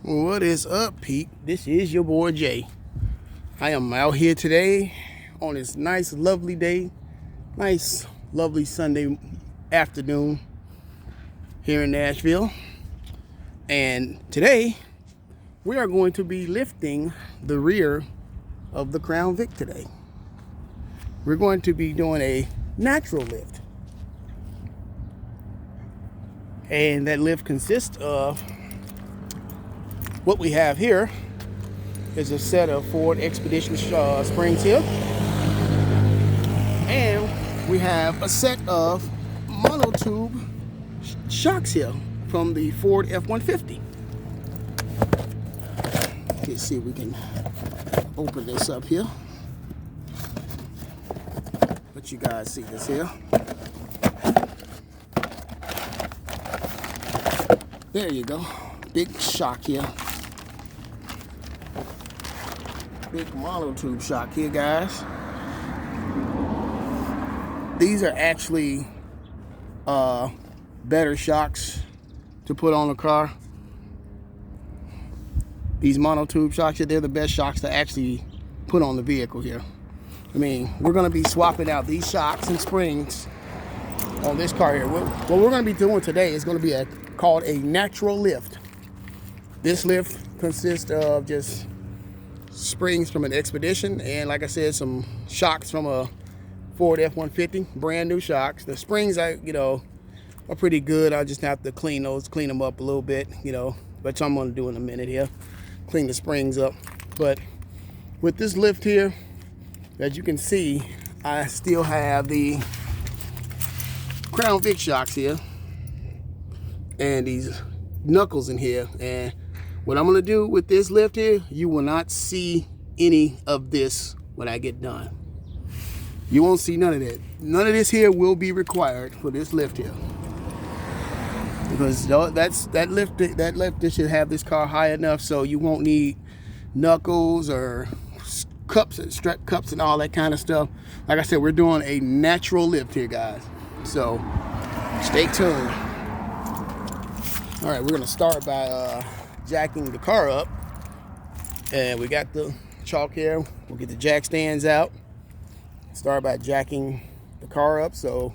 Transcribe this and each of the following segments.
What is up, Pete? This is your boy Jay. I am out here today on this nice, lovely day. Nice, lovely Sunday afternoon here in Nashville. And today, we are going to be lifting the rear of the Crown Vic today. We're going to be doing a natural lift. And that lift consists of what we have here is a set of Ford Expedition springs here. And we have a set of monotube shocks here from the Ford F-150. Let's see if we can open this up here. Let you guys see this here. There you go. Big shock here. Big monotube shock here, guys. These are actually better shocks to put on the car. These monotube shocks here, they're the best shocks to actually put on the vehicle here. I mean, we're going to be swapping out these shocks and springs on this car here. What we're going to be doing today is going to be called a natural lift. This lift consists of just springs from an Expedition and, like I said, some shocks from a Ford F-150, brand new shocks. The springs are pretty good. I just have to clean them up a little bit, which I'm going to do in a minute here. Clean the springs up. But with this lift here, as you can see, I still have the Crown Vic shocks here and these knuckles in here. And what I'm going to do with this lift here, you will not see any of this when I get done. You won't see none of that. None of this here will be required for this lift here. Because that lift should have this car high enough so you won't need knuckles or cups and strap cups and all that kind of stuff. Like I said, we're doing a natural lift here, guys. So stay tuned. All right, we're going to start by jacking the car up, and we got the chalk here. We'll get the jack stands out. Start by jacking the car up so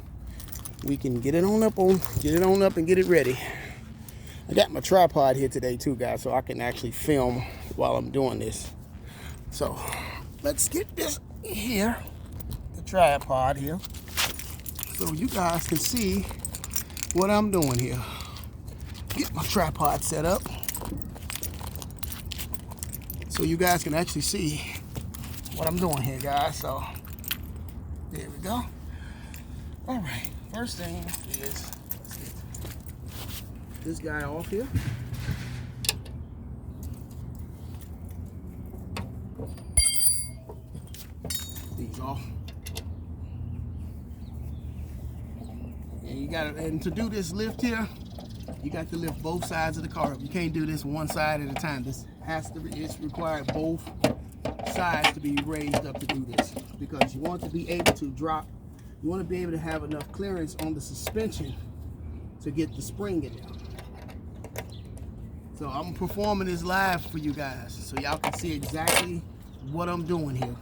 we can get it on up and get it ready. I got my tripod here today too, guys, so I can actually film while I'm doing this. So let's get this here, the tripod here, so you guys can see what I'm doing here. Get my tripod set up so you guys can actually see what I'm doing here, guys. So there we go. All right, first thing is, let's get this guy off here. These off. And to do this lift here, you got to lift both sides of the car up. You can't do this one side at a time. It's required both sides to be raised up to do this, because you want to be able to drop. You want to be able to have enough clearance on the suspension to get the spring in there. So I'm performing this live for you guys so y'all can see exactly what I'm doing here.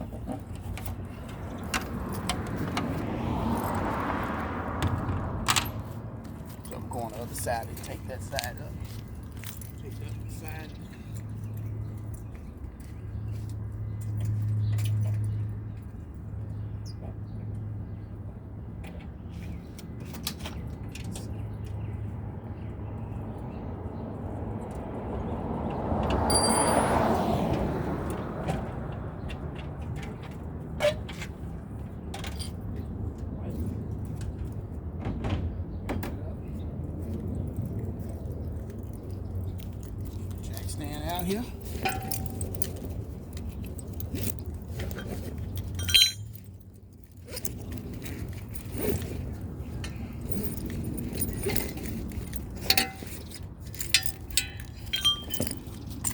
So I'm going to the other side and take that side up. Take that side. Stand out here.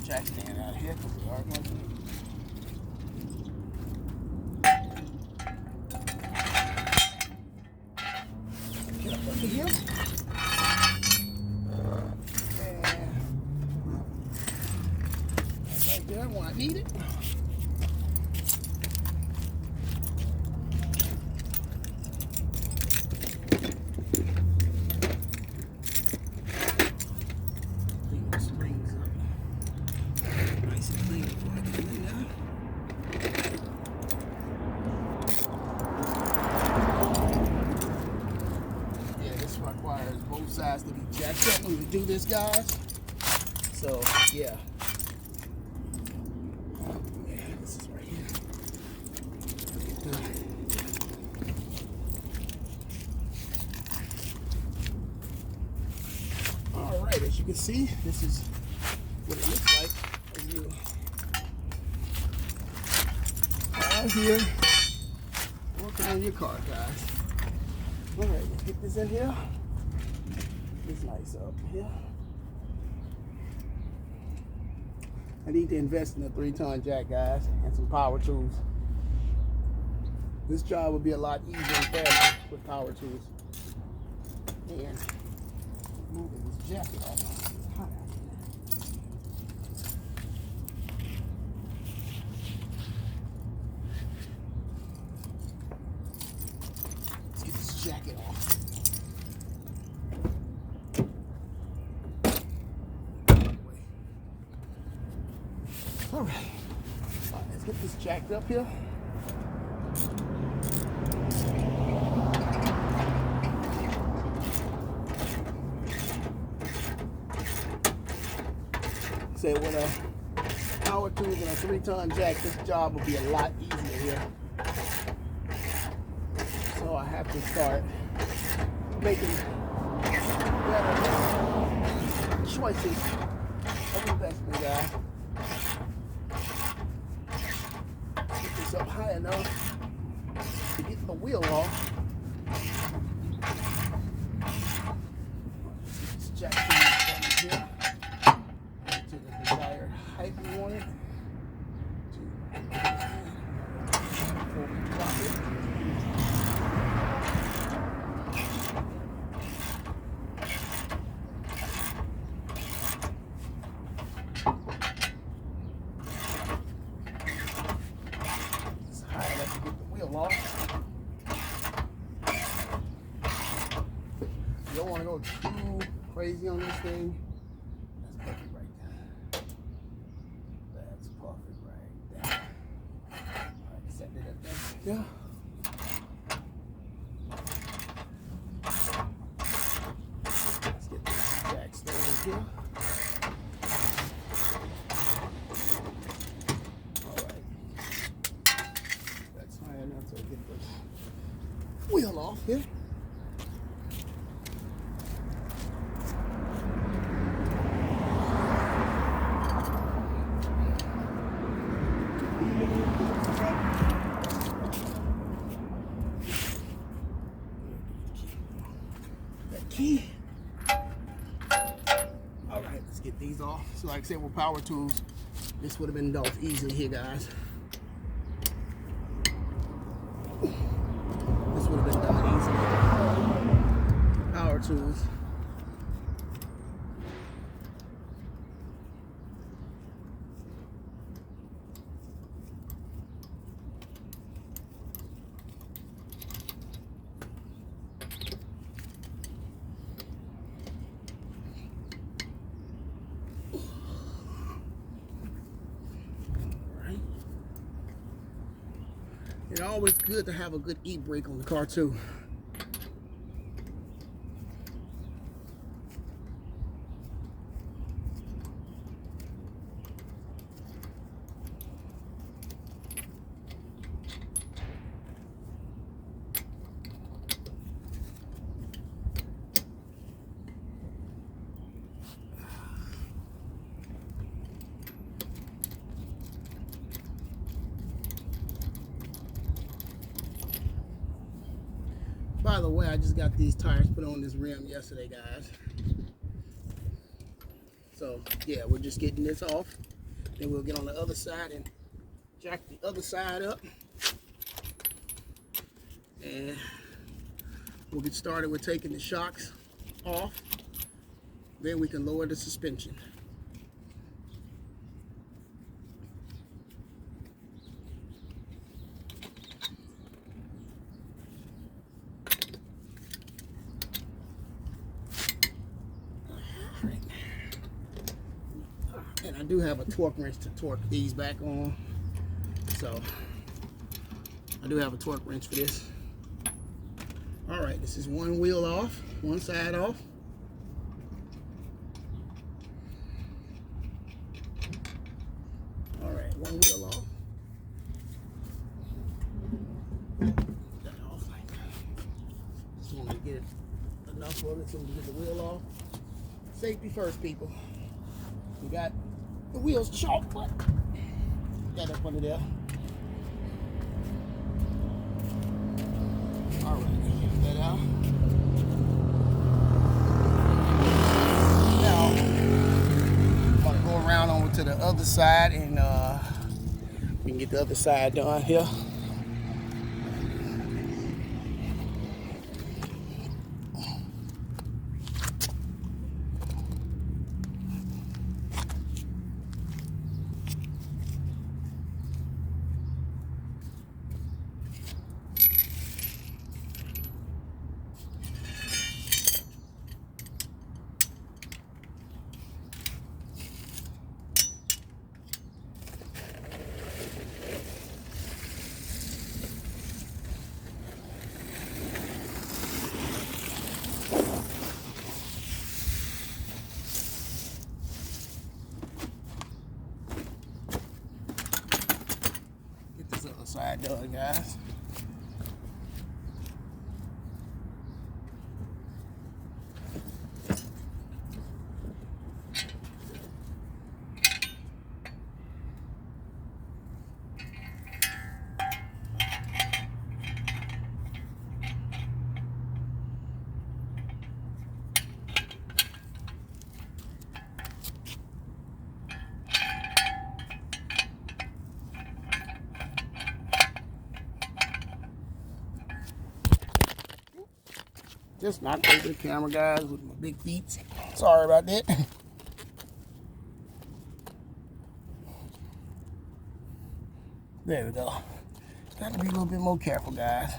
Jack stand out here because we are going to. Get up under here. right there when I need it. Clean the springs up. Nice and clean before I get in there. Yeah, this requires both sides to be jacked up when we do this, guys. So, yeah. This is right here. Alright, as you can see, this is what it looks like as you are out here working on your car, guys. Alright, let's get this in here. It's nice up here. I need to invest in a 3-ton jack, guys, and some power tools. This job would be a lot easier and faster with power tools. And moving this jacket off. It's hot out here. Let's get this jacket off. All right, let's get this jacked up here. Say with a power tools and a 3-ton jack, this job will be a lot easier here. So I have to start making better choices of investment, guys. Up high enough to get the wheel off. Let's jack things here to the desired height we want it before we drop it. Off. You don't want to go too crazy on this thing. That's perfect right there. That's perfect right there. Alright, set it up there. Yeah. Let's get this jack started here. So get the wheel off here. That key. All right, let's get these off. So like I said, with power tools, this would have been off easily here, guys. This would have been done easily. Power tools. It's always good to have a good e-brake on the car too. By the way, I just got these tires put on this rim yesterday, guys. So, yeah, we're just getting this off. Then we'll get on the other side and jack the other side up. And we'll get started with taking the shocks off. Then we can lower the suspension. And I do have a torque wrench to torque these back on. So I do have a torque wrench for this. All right, this is one wheel off, one side off. All right, one wheel off. That off. Just want to get enough of it so we can get the wheel off. Safety first, people. We got the wheels chalked, but got up under there. All right, get that out. Now, I'm gonna go around over to the other side and we can get the other side done here. Side done, guys. Just knocked over the camera, guys, with my big feet. Sorry about that. There we go. Got to be a little bit more careful, guys.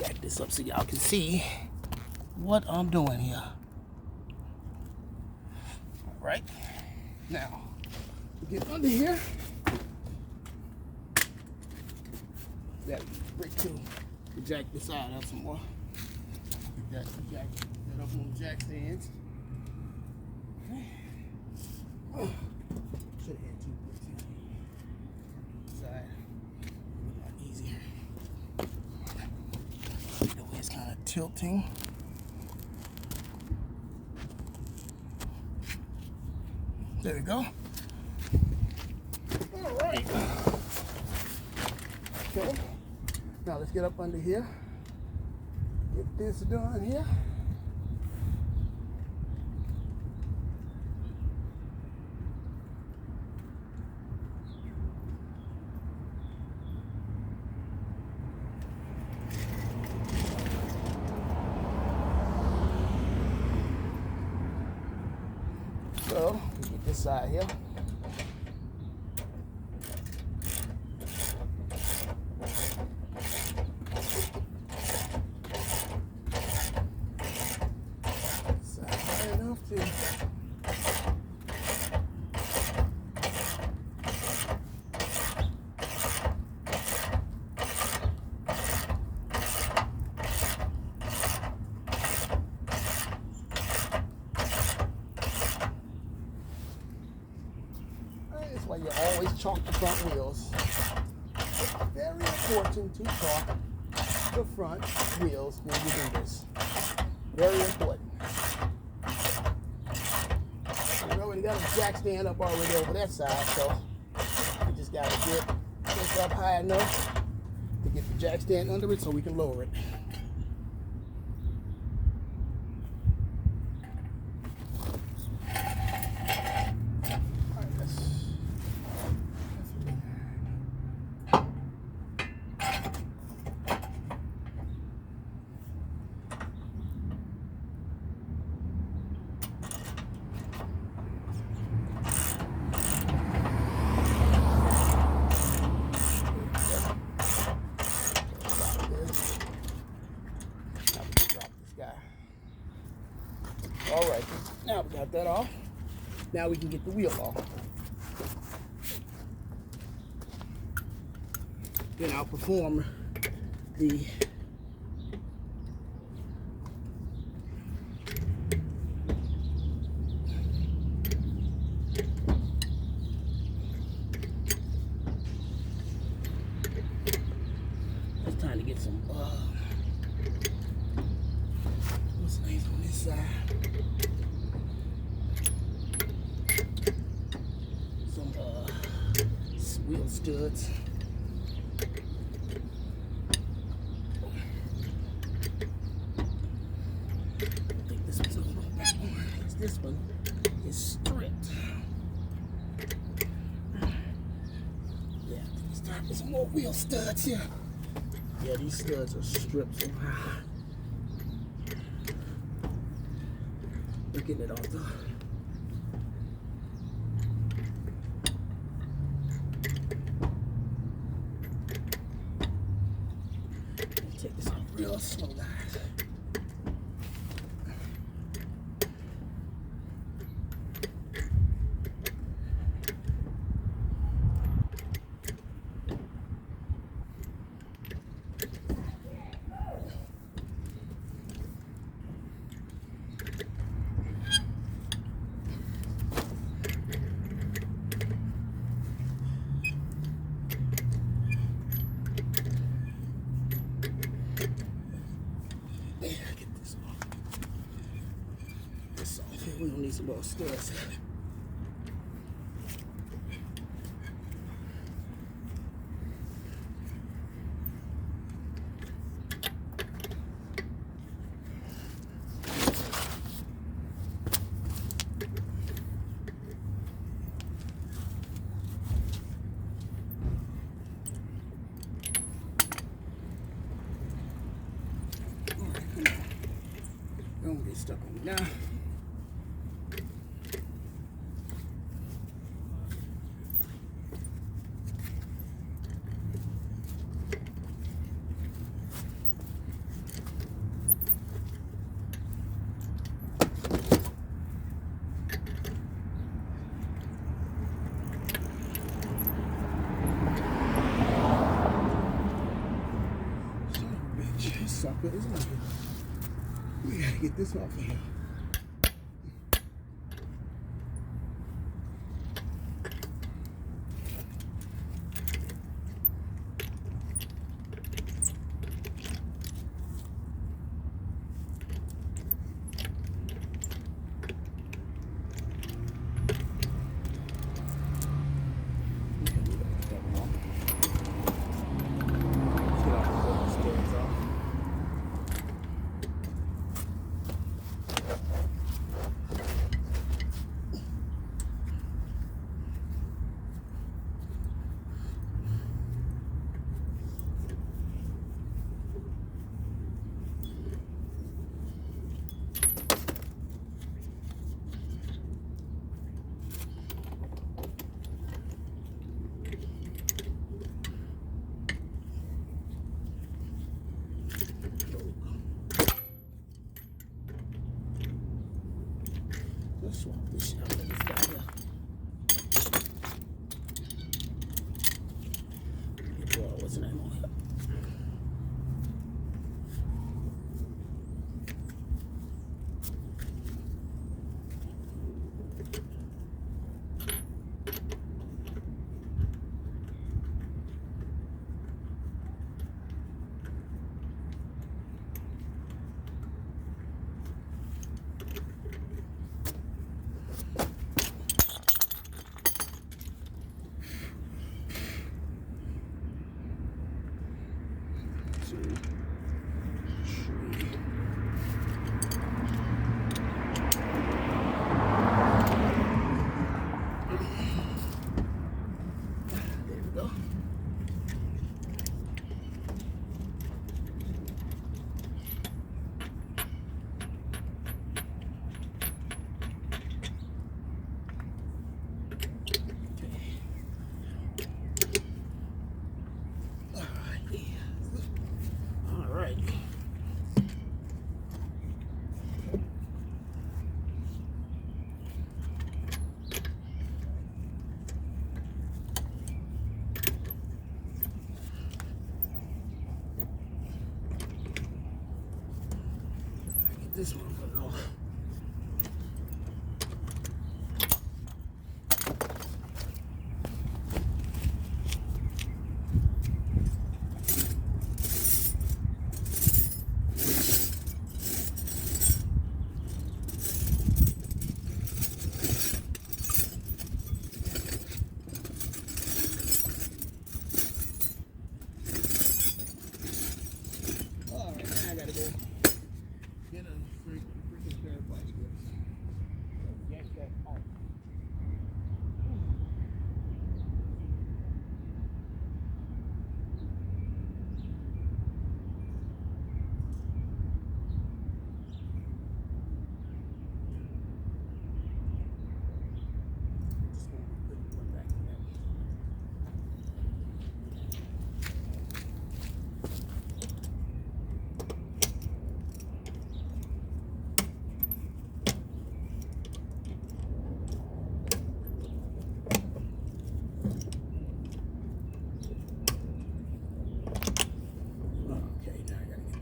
Back this up so y'all can see what I'm doing here. All right. Now, get under here. That brick too. Jack this side up some more. Jack that up on the jack stands. Okay. Oh, should have had 2 bricks in side. A lot easier. The way it's kind of tilting. There we go. All right. Okay. Now let's get up under here. Get this done here. So, get this side here. That's why you always chalk the front wheels. It's very important to chalk the front wheels when you do this. Very important. We already got a jack stand up already over that side, so we just got to get this up high enough to get the jack stand under it so we can lower it. All right, now we got that off. Now we can get the wheel off. Then I'll perform the it's time to get some what's nice on this side. Some wheel studs. This one is stripped. Yeah, let's start with some more wheel studs here. Yeah, these studs are stripped somehow. We're getting it off though. Take this off real slow, guys. We're gonna need some more studs. Don't get stuck on me now. Sucker, isn't it? We gotta get this off of here. this motherfucker off.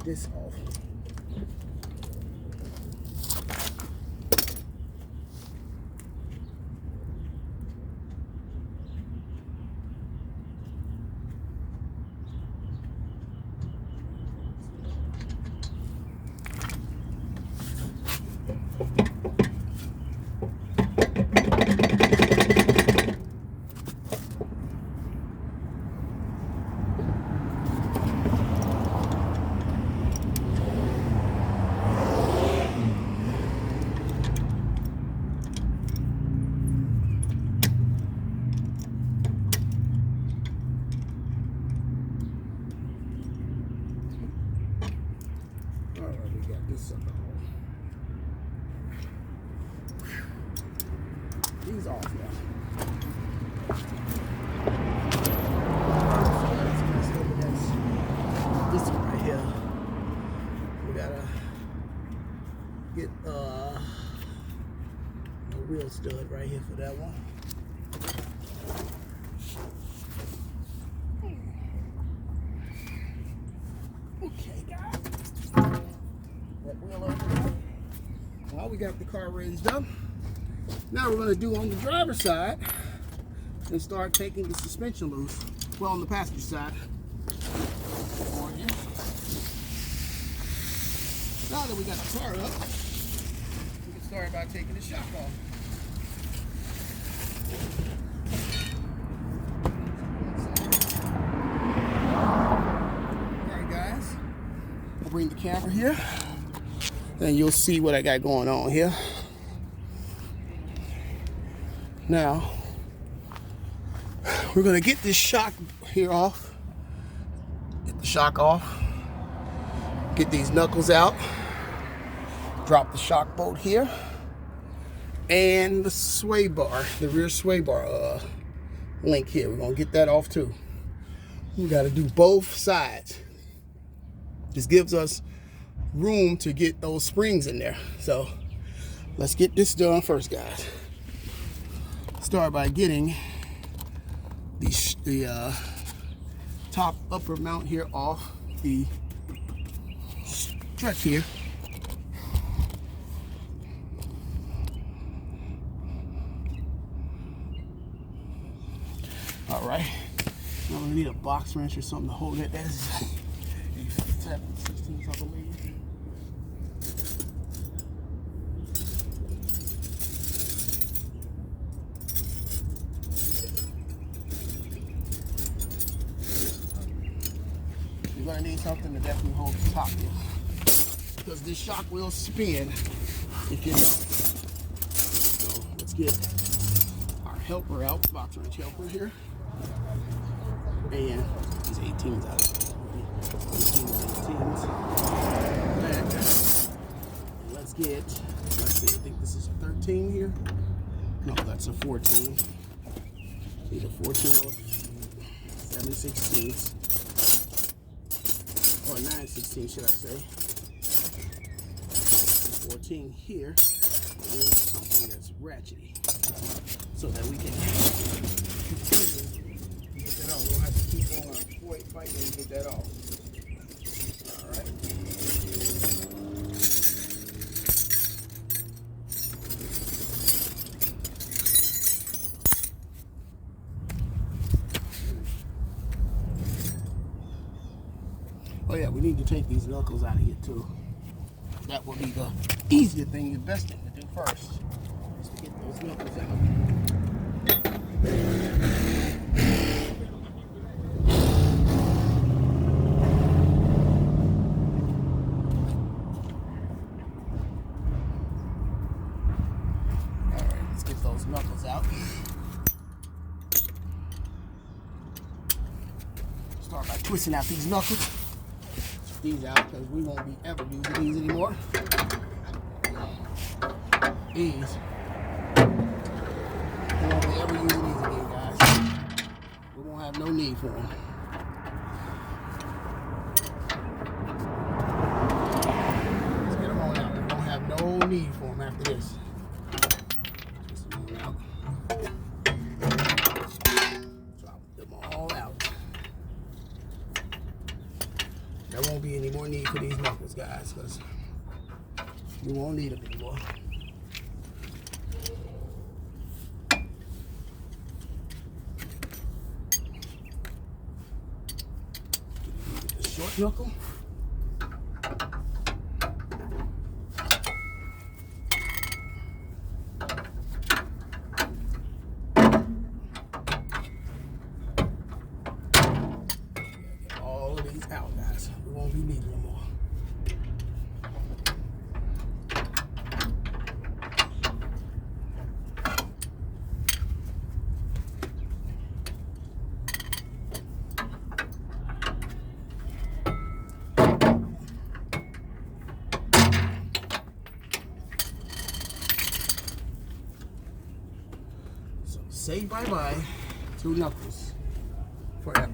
This off. These off now. This one right here. We gotta get a wheel stud right here for that one. Okay, guys. That wheel over there. Well, we got the car raised up. Now we're going to do on the driver's side and start taking the suspension loose. Well, on the passenger side. Now that we got the car up, we can start by taking the shock off. Alright guys, I'll bring the camera here and you'll see what I got going on here. Now, we're going to get this shock here off. Get the shock off. Get these knuckles out. Drop the shock bolt here. And the sway bar, the rear sway bar link here. We're going to get that off too. We got to do both sides. This gives us room to get those springs in there. So, let's get this done first, guys. Start by getting the top upper mount here off the strut here. All right, now we need a box wrench or something to hold it. That's a 7/16, I believe. You're gonna need something to definitely hold the top here, because this shock will spin if you don't. So let's get our helper out, box wrench helper here, and these 18s out of it. 18s. And let's get, let's see, I think this is a 13 here. No, that's a 14. Need a 14 or 7/16. Or 9/16, should I say. 14 here. And something that's ratchety. So that we can continue to get that off. We don't have to keep on fighting to get that off. Alright. Oh yeah, we need to take these knuckles out of here too. That will be the easier thing, the best thing to do first, is to get those knuckles out. Alright, let's get those knuckles out. Start by twisting out these knuckles. These out because we won't be ever using these anymore. These. We won't be ever using these again, guys. We won't have no need for them. Let's get them on out. We won't have no need for them after this. Twist them on out. Drop them all out. There won't be any more need for these knuckles, guys, because you won't need them anymore. Get the short knuckle. Get all of these out, guys. We won't be needing them more. So say bye-bye to knuckles forever.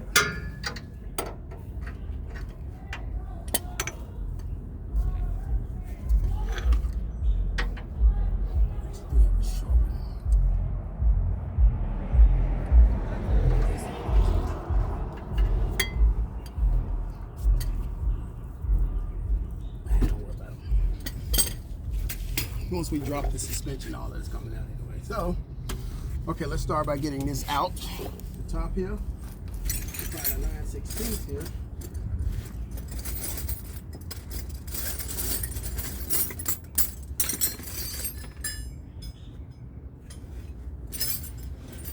Once we drop the suspension, all that's coming out anyway. So, okay, let's start by getting this out. The top here. Find a 9/16 here.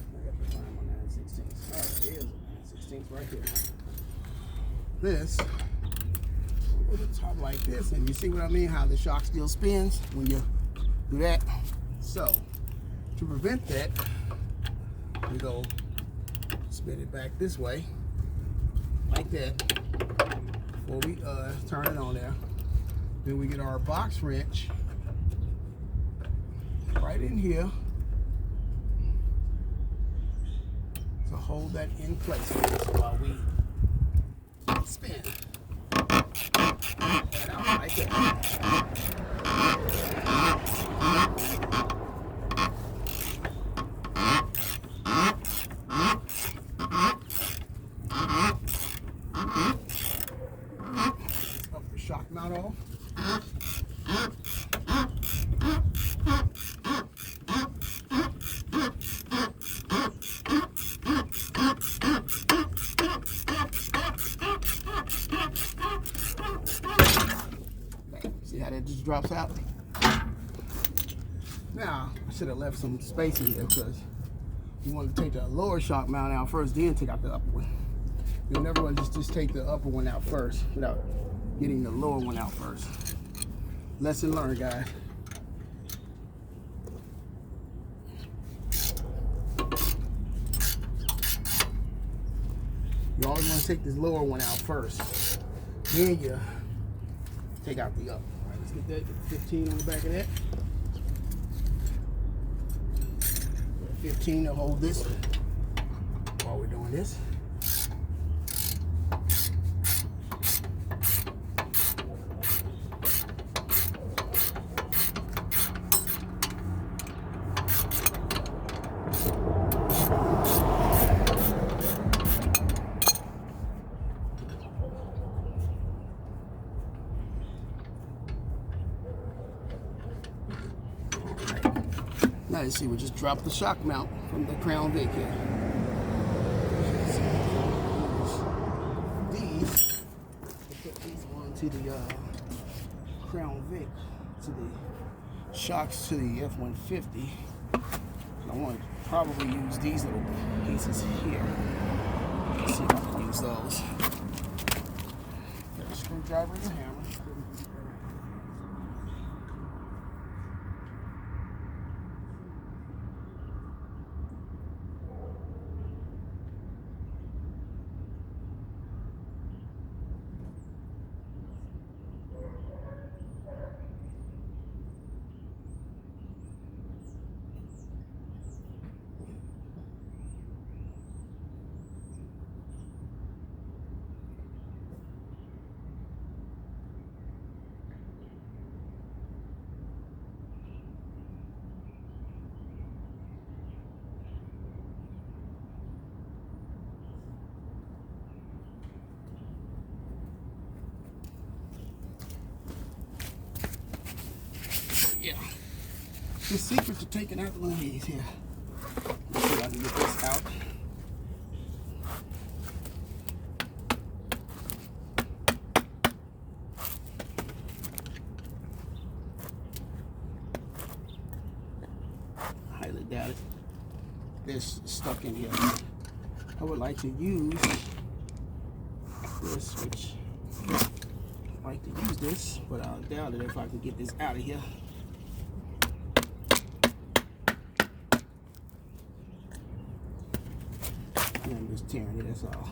I got to find my 9/16. Oh, there's a 9/16 right here. This. Go to the top like this, and you see what I mean? How the shock still spins when you do that. So to prevent that, we go spin it back this way, like that, before we turn it on there. Then we get our box wrench right in here to hold that in place while we spin. That out right there. Up the shock mount off. See how that just drops out? Now, I should have left some space in there because you want to take the lower shock mount out first, then take out the upper one. You'll never want to just take the upper one out first without getting the lower one out first. Lesson learned, guys. You always want to take this lower one out first. Then you take out the upper. All right, let's get that. Get 15 on the back of that. 15 to hold this while we're doing this. Now you see, we just dropped the shock mount from the Crown Vic here. These, to put to the Crown Vic, to the shocks to the F-150. I want to probably use these little pieces here. Let's see if I can use those. Got a screwdriver and a hammer. Yeah. The secret to taking out one of these here. Let's see if I can get this out. Highly doubt it. This is stuck in here. I would like to use this, which I like to use this, but I doubt it if I can get this out of here. I'm just tearing it, that's all.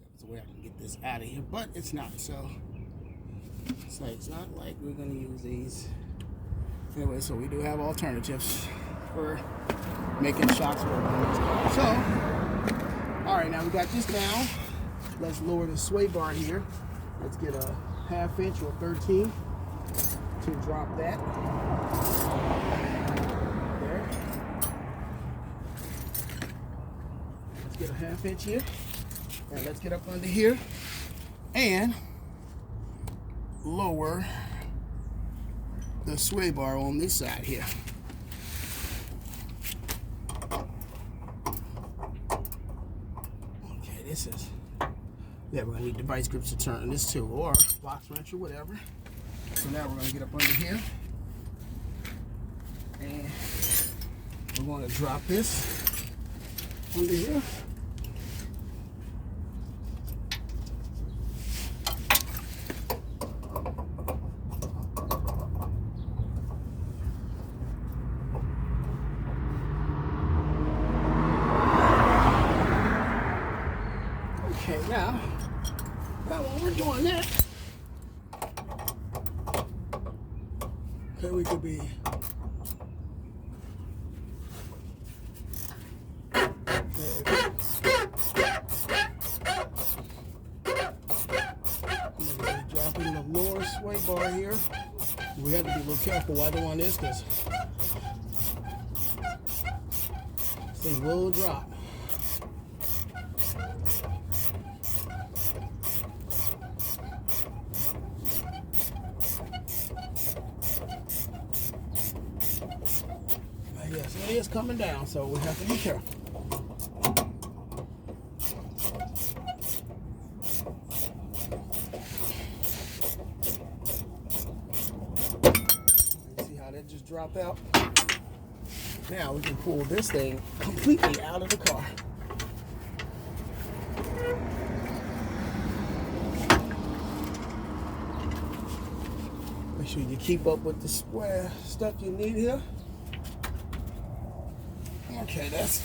That's the way I can get this out of here, but it's not, so it's not like we're going to use these. Anyway, so we do have alternatives for making shocks work on this car. So, all right, now we got this down. Let's lower the sway bar here. Let's get a 1/2 inch or 13 to drop that. There. Let's get a 1/2 inch here. And let's get up under here and lower the sway bar on this side here. This is, yeah, we're gonna need device grips to turn this to, or box wrench or whatever. So now we're gonna get up under here and we're gonna drop this under here. Okay, now while we're doing that, okay, we could be dropping the lower sway bar here. We have to be a little careful while doing this because this thing will drop. Yes, it is coming down, so we have to be careful. See how that just dropped out? Now we can pull this thing completely out of the car. Make sure you keep up with the square stuff you need here. Okay, that's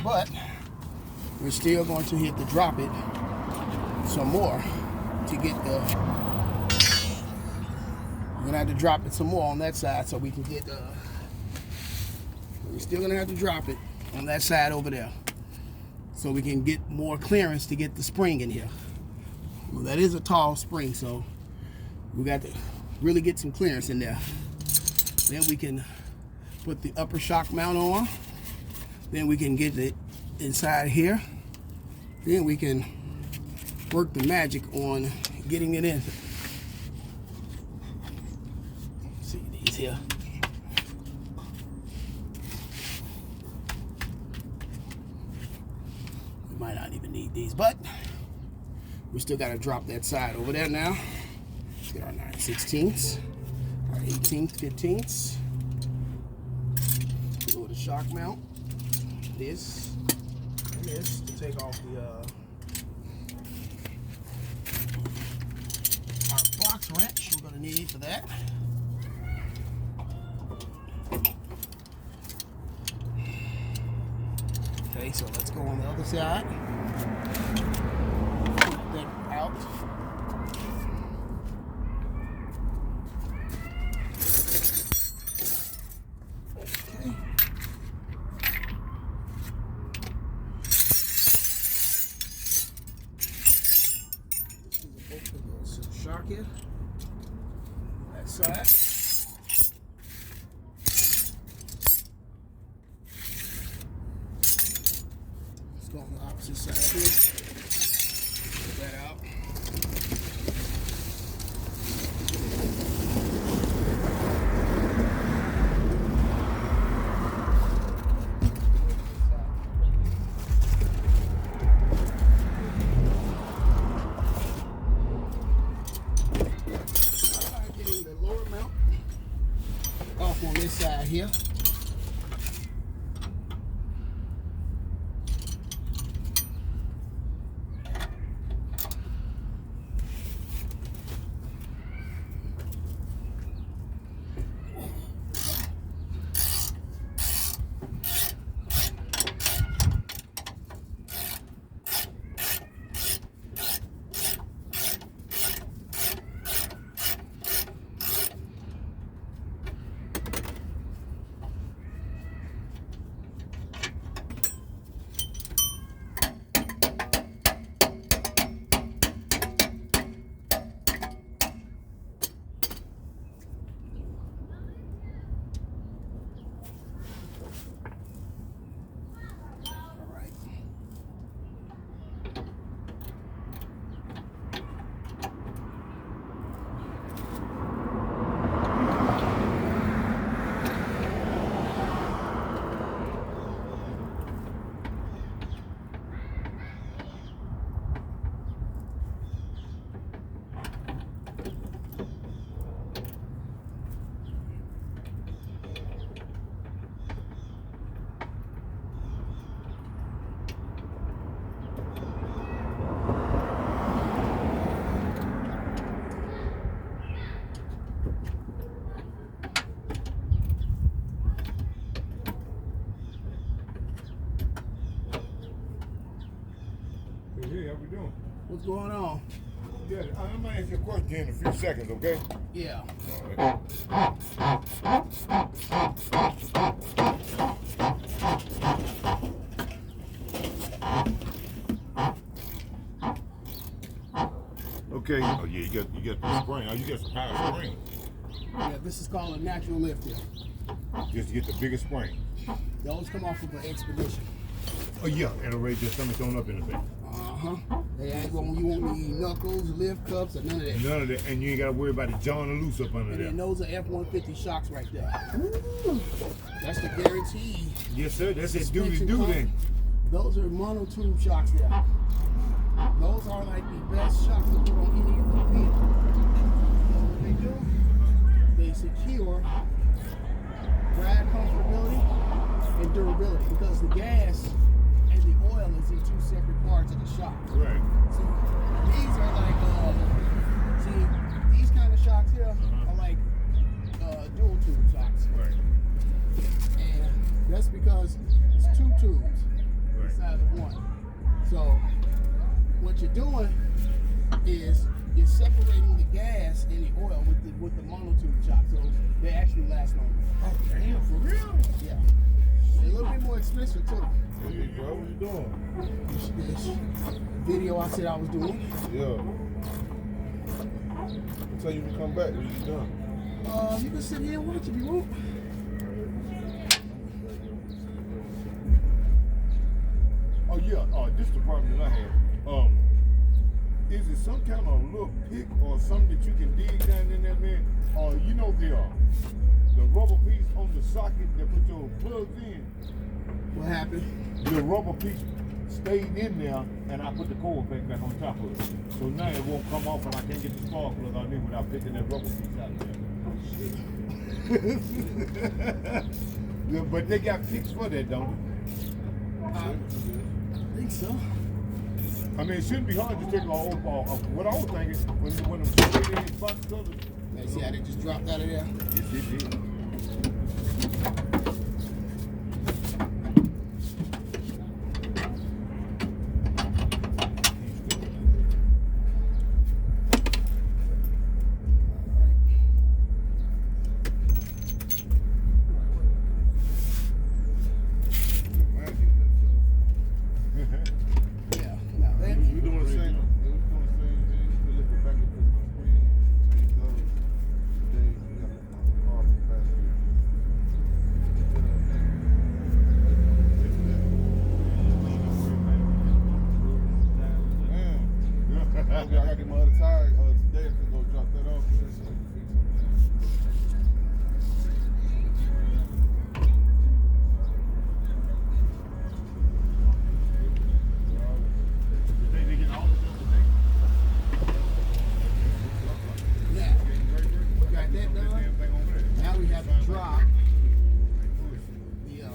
but we're still going to hit the drop it some more to get the, we're gonna have to drop it some more on that side so we can get we're still gonna have to drop it on that side over there so we can get more clearance to get the spring in here. Well, that is a tall spring, so we got to really get some clearance in there. Then we can put the upper shock mount on. Then we can get it inside here. Then we can work the magic on getting it in. See these here. We might not even need these, but we still got to drop that side over there now. Let's get our 9/16ths, our 18th, 15ths. Go with the shock mount. This and this to take off the our box wrench we're going to need for that. Okay, so let's go on the other side. Put that out. Okay. This is a bolt that goes to the shock here. That side. On the opposite side here. Put that out. Alright, getting the lower mount off on this side here. Hey, how we doing? What's going on? Yeah, I'm gonna ask you a question in a few seconds, okay? Yeah. Okay. Oh yeah, you got the spring. Oh, you got some high spring. Yeah, this is called a natural lift here. Just to get the bigger spring. Those come off of an expedition. Oh yeah, it'll raise your stomach on up in a bit. They ain't gonna, you won't need knuckles, lift cups, or none of that. None of that, and you ain't gotta worry about it jawing or loose up under And there. then those are F-150 shocks right there. That's the guarantee. Yes sir, that's that duty do then. Those are monotube shocks there. Those are like the best shocks to put on any of the vehicles. What they do, they secure ride comfortability and durability, because the gas and the oil is in two separate parts of the shock. Right. See, these are like, these kind of shocks here are like dual tube shocks. Right. And that's because it's two tubes inside of one. So what you're doing is you're separating the gas and the oil with the monotube shock, so they actually last longer. Oh damn, for real? Yeah. They're a little bit more expensive too. Hey bro, what you doing? This video I said I was doing. Yeah. Tell you to come back when you're done. You can sit here and watch if you want. Oh yeah, this is the problem that I had. Is it some kind of little pick or something that you can dig down in there, man? Or you know the rubber piece on the socket that put your plugs in. What happened? The rubber piece stayed in there, and I put the cord back on top of it. So now it won't come off, and I can't get the spark plug on it without picking that rubber piece out of there. Yeah, but they got picks for that, don't they? I think so. I mean, it shouldn't be hard to take a whole ball. What I was thinking, when them straight in his box covers. Now, see how they just dropped out of there? Yes, it did.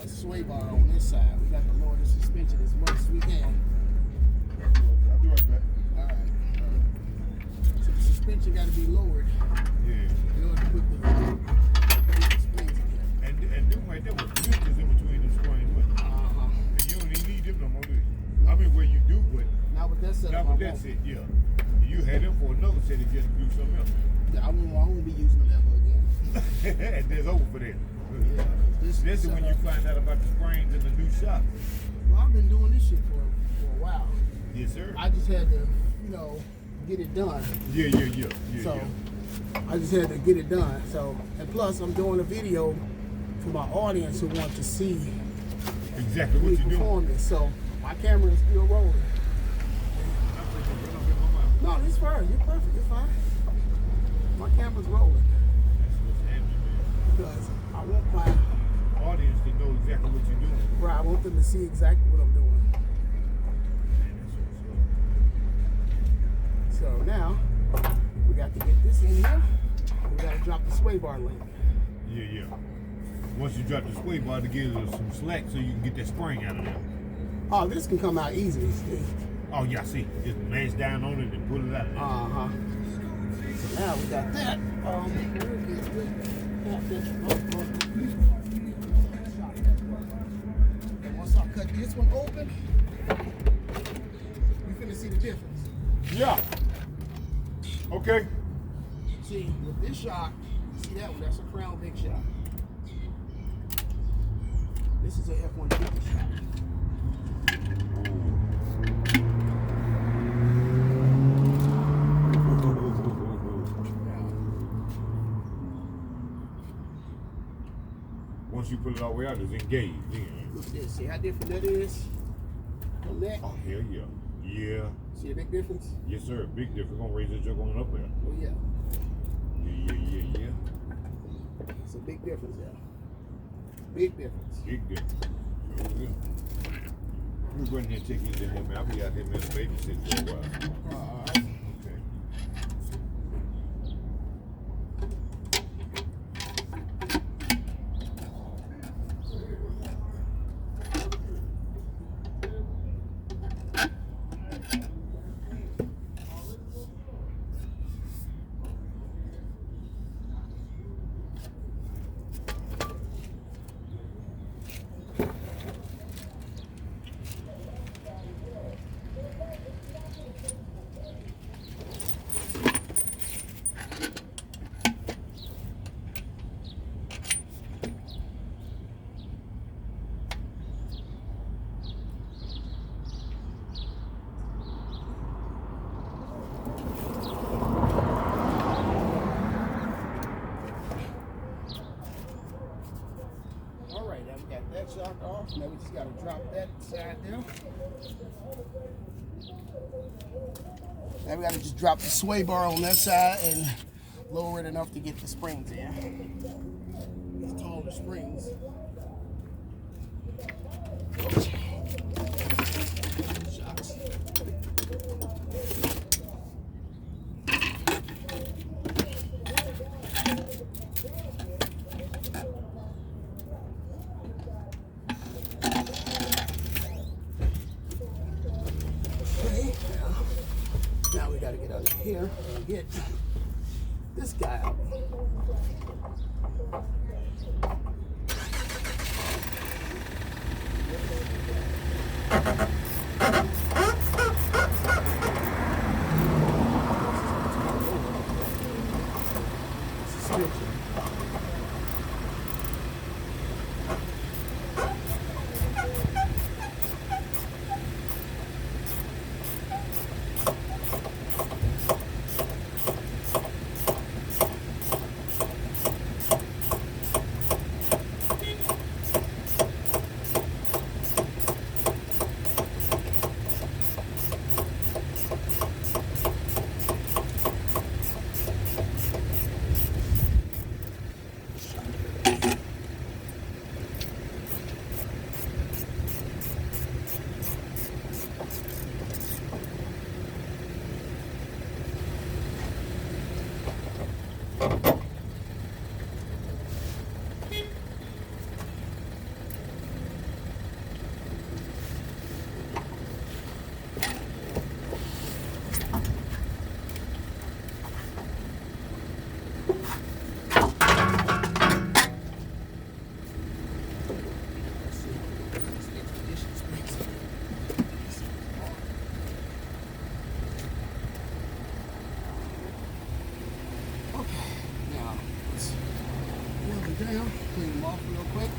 Sway bar on this side. We got to lower the suspension as much as we can. I'll be right back. Alright. So the suspension got to be lowered. Yeah. In order to put the springs in here. And them right there was blisters in between the springs. And you don't even need them no more, do you? I mean, where you do, but not with that set. Not with that set, yeah. You had them for another set if you had to do something else. Yeah, I won't be using them ever again. And there's over for that. Yeah, this is when you find out about the springs and the new shocks. Well, I've been doing this shit for a while. Yes, sir. I just had to, get it done. Yeah. So I just had to get it done. So, and plus, I'm doing a video for my audience who want to see exactly what me you're perform doing. this. So my camera is still rolling. No, this is fine. You're perfect. You're fine. My camera's rolling. That's what's happening, man. Because I want my audience to know exactly what you're doing. Right, I want them to see exactly what I'm doing. So now, we got to get this in here. We got to drop the sway bar link. Yeah. Once you drop the sway bar to give it some slack so you can get that spring out of there. Oh, this can come out easily. Oh, yeah, I see. Just mash down on it and pull it out of there. Uh-huh. So now we got that. And once I cut this one open, you finna see the difference. Yeah. Okay. See, with this shock, see that one? That's a Crown Vic shock. This is a F-150 shock. Once you pull it all the way out, it's engaged. Look at this. See how different that is from that? Oh, hell yeah. Yeah. See a big difference? Yes, sir. Big difference. Gonna raise that joke on up there. Oh, yeah. Yeah. It's a big difference, yeah. Big difference. Big difference. Sure will. We're going to take these in here, man. I'll be out here, man, babysitting for a while. All right. shock off. Now we just got to drop that side down. Now we got to just drop the sway bar on that side and lower it enough to get the springs in. These taller springs. Shocks. Okay, now we got to get under here and get this guy out. Down, clean them off real quick.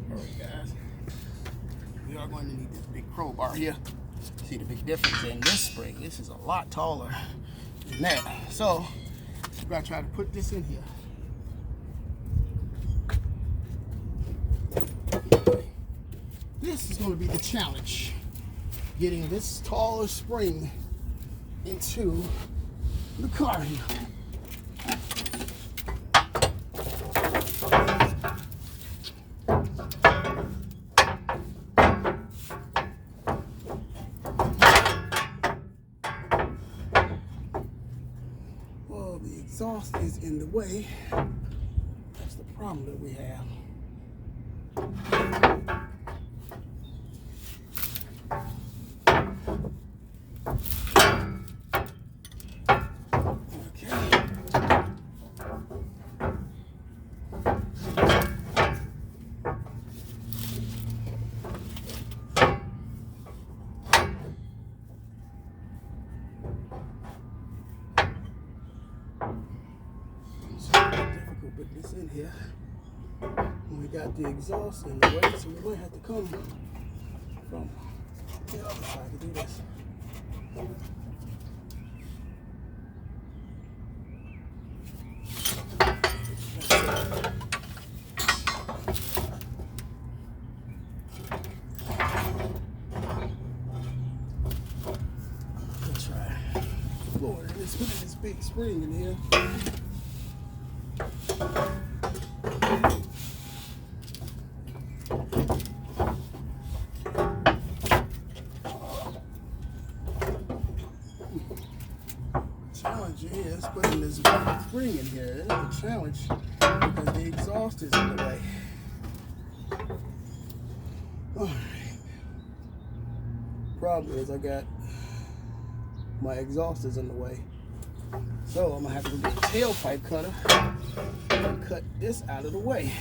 Alright guys, we are going to need this big crowbar here. See the big difference in this spring. This is a lot taller than that. So, we're going to try to put this in here. This is going to be the challenge. Getting this taller spring into the car here. Well, the exhaust is in the way. That's the problem that we have. Put this in here. And we got the exhaust in the way, so we might have to come from the other side to do this. Let's try lowering this. What is this big? big spring in here. Challenge is putting this big spring in here. It is a challenge because the exhaust is in the way. Alright. Problem is I got my exhaust is in the way. So I'm gonna have to go get a tailpipe cutter and cut this out of the way.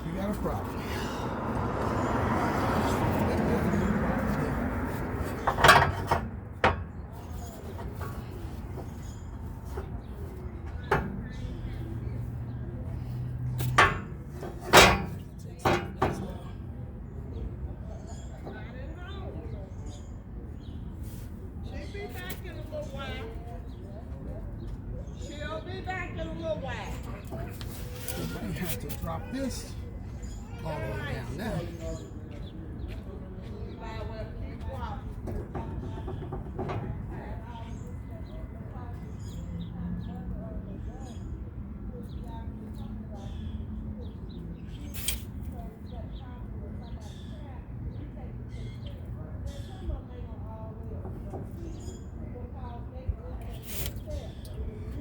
We got a problem. She'll be back in a little while. We have to drop this all the way down now.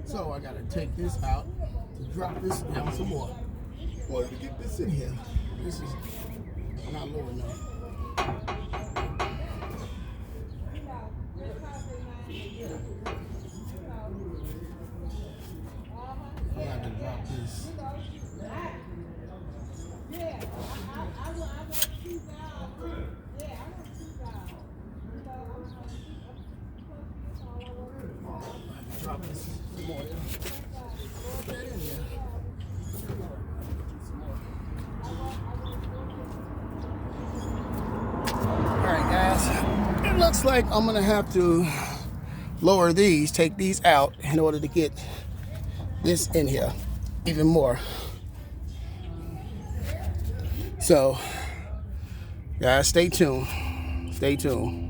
So I gotta take this out to drop this down some more. Wanted to get this in here. This is not low enough. I have to drop this. Drop this some more. Put that in here. Alright guys, it looks like I'm gonna have to lower these, take these out in order to get this in here even more. So guys, stay tuned. Stay tuned.